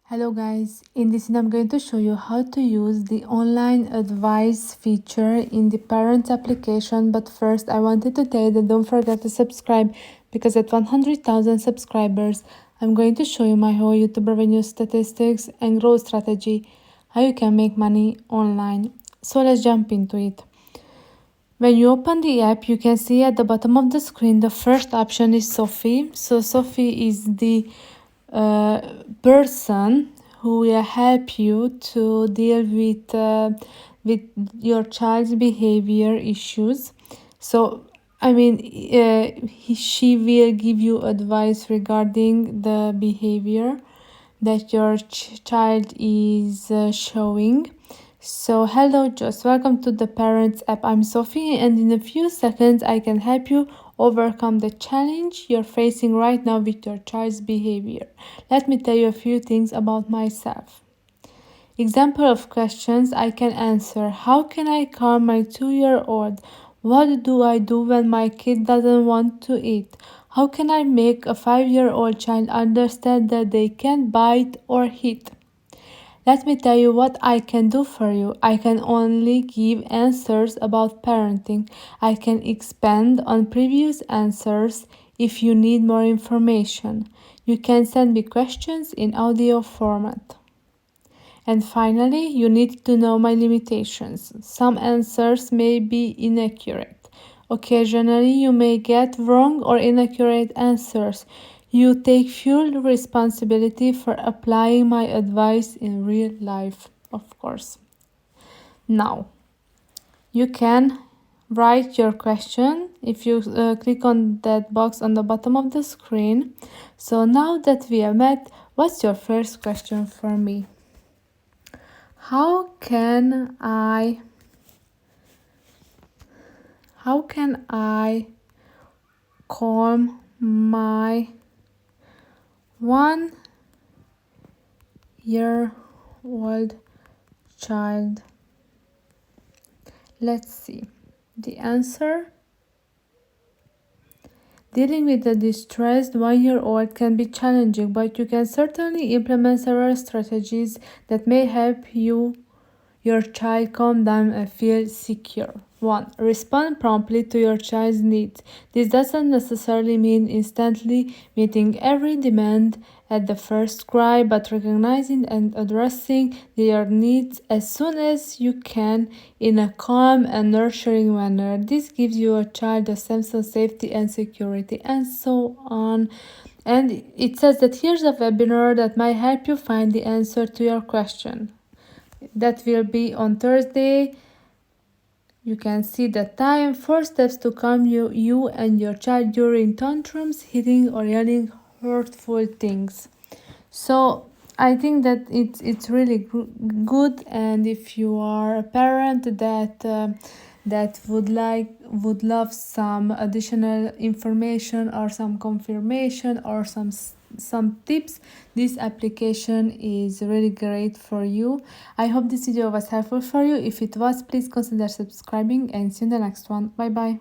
Hello guys, in this video I'm going to show you how to use the online advice feature in the Parents application. But first I wanted to tell you that don't forget to subscribe, because at 100,000 subscribers I'm going to show you my whole YouTube revenue statistics and growth strategy, how you can make money online. So let's jump into it. When you open the app, you can see at the bottom of the screen the first option is Sophie. So Sophie is the person who will help you to deal with your child's behavior issues. So she will give you advice regarding the behavior that your child is showing. So hello, just welcome to the Parents app. I'm Sophie, and in a few seconds I can help you overcome the challenge you're facing right now with your child's behavior. Let me tell you a few things about myself. Example of questions I can answer: how can I calm my 2-year-old? What do I do when my kid doesn't want to eat? How can I make a 5-year-old child understand that they can't bite or hit? Let me tell you what I can do for you. I can only give answers about parenting. I can expand on previous answers if you need more information. You can send me questions in audio format. And finally, you need to know my limitations. Some answers may be inaccurate. Occasionally, you may get wrong or inaccurate answers. You take full responsibility for applying my advice in real life, of course. Now, you can write your question if you click on that box on the bottom of the screen. So now that we have met, what's your first question for me? How can I calm my 1-year-old child? Let's see. The answer: dealing with a distressed 1-year-old can be challenging, but you can certainly implement several strategies that may help your child calm down and feel secure. 1. Respond promptly to your child's needs. This doesn't necessarily mean instantly meeting every demand at the first cry, but recognizing and addressing their needs as soon as you can in a calm and nurturing manner. This gives your child a sense of safety and security, and so on. And it says that here's a webinar that might help you find the answer to your question. That will be on Thursday. You can see the time: 4 steps to calm you and your child during tantrums, hitting or yelling hurtful things. So I think that it's really good, and if you are a parent that would love some additional information or some confirmation or some tips, this application is really great for you. I hope this video was helpful for you. If it was, please consider subscribing, and see you in the next one. Bye bye.